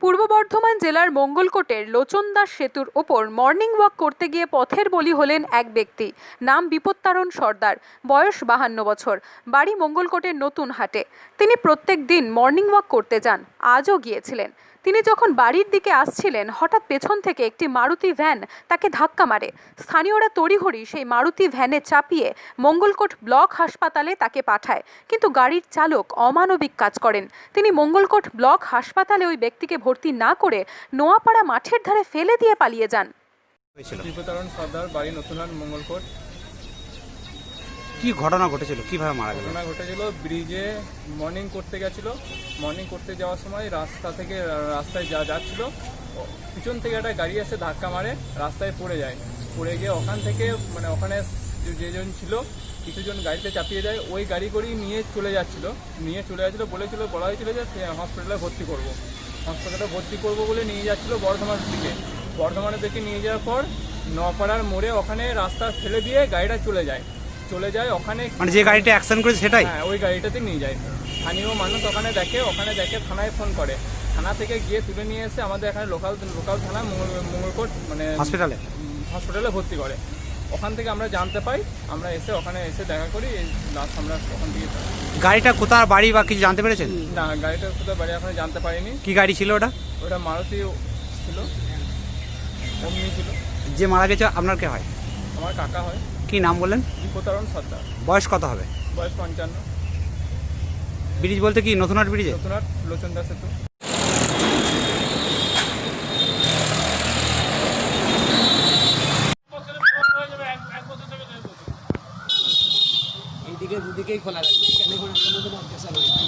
পূর্ব বর্ধমান জেলার মঙ্গলকোটের লোচনদাস সেতুর ওপর মর্নিং ওয়াক করতে গিয়ে পথের বলি হলেন এক ব্যক্তি। নাম বিপত্তারণ সর্দার, বয়স 52 বছর, বাড়ি মঙ্গলকোটের নতুন হাটে। তিনি প্রত্যেক দিন মর্নিং ওয়াক করতে যান, আজও গিয়েছিলেন। তিনি যখন বাড়ির দিকে আসছিলেন, হঠাৎ পেছন থেকে একটি মারুতি ভ্যান তাকে ধাক্কা মারে। স্থানীয়রা তড়িঘড়ি সেই মারুতি ভ্যানে চাপিয়ে মঙ্গলকোট ব্লক হাসপাতালে তাকে পাঠায়, কিন্তু গাড়ির চালক অমানবিক কাজ করেন। তিনি মঙ্গলকোট ব্লক হাসপাতালে ওই ব্যক্তিকে ভর্তি না করে নোয়াপাড়া মাঠের ধারে ফেলে দিয়ে পালিয়ে যান। বিপত্তারণ সর্দার, বাড়ি নতুনহাট, মঙ্গলকোট। কি ঘটনা ঘটেছিল, কিভাবে মারা গেল? ঘটনা ঘটেছিল, ব্রিজে মর্নিং করতে গেছিল। মর্নিং করতে যাওয়ার সময় রাস্তায় যাচ্ছিল, পিছন থেকে একটা গাড়ি এসে ধাক্কা মারে, রাস্তায় পড়ে যায়। পড়ে গিয়ে ওখান থেকে ওখানে যেজন ছিল কিছুজন গাড়িতে চাপিয়ে দেয়। ওই গাড়ি করেই নিয়ে চলে যাচ্ছিল, বলা হয়েছিল যে হসপিটালে ভর্তি করবো বলে নিয়ে যাচ্ছিল বর্ধমানের দিকে নিয়ে যাওয়ার পর নপাড়ার মোড়ে ওখানে রাস্তা ফেলে দিয়ে গাড়িটা চলে যায় ওখানে, মানে যে গাড়িটা অ্যাক্সিডেন্ট করেছে সেটাই? হ্যাঁ, ওই গাড়িটাতে নিয়ে যায়। স্থানীয় মানুষ ওখানে দেখে থানায় ফোন করে। থানা থেকে গিয়ে তুলে নিয়ে এসে আমাদের এখানে লোকাল থানা মঙ্গলকোট হসপিটালে ভর্তি করে। ওখান থেকে আমরা জানতে পাই, আমরা ওখানে এসে দেখা করি, লাস্ট আমরা ওখান থেকে। গাড়িটা কোথায় বাড়ি বা কিছু জানতে পেরেছেন? না, গাড়িটা কোথায় বাড়ি এখন জানতে পারিনি। কি গাড়ি ছিল ওটা? ওটা মারুতি ছিল, অমনি ছিল। যে মারা গেছে আপনার কে হয়? আমার কাকা হয়। কি নাম বললেন? বিপত্তারণ সর্দার। বয়স কত হবে? বয়স 55। ব্রিজ বলতে কি নতুনহাট ব্রিজে? নতুনহাট লোচনদাস সেতু। এইদিকে দুদিকেই খোলা রাখবে, এখানে কোনো অত্যাচার হয় না।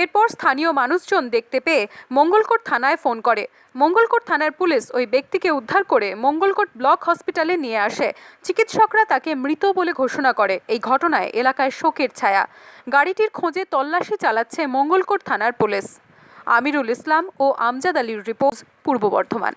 এরপর স্থানীয় মানুষজন দেখতে পেয়ে মঙ্গলকোট থানায় ফোন করে। মঙ্গলকোট থানার পুলিশ ওই ব্যক্তিকে উদ্ধার করে মঙ্গলকোট ব্লক হসপিটালে নিয়ে আসে। চিকিৎসকরা তাকে মৃত বলে ঘোষণা করে। এই ঘটনায় এলাকায় শোকের ছায়া। গাড়িটির খোঁজে তল্লাশি চালাচ্ছে মঙ্গলকোট থানার পুলিশ। আমিরুল ইসলাম ও আমজাদ আলীর রিপোর্ট, পূর্ব বর্ধমান।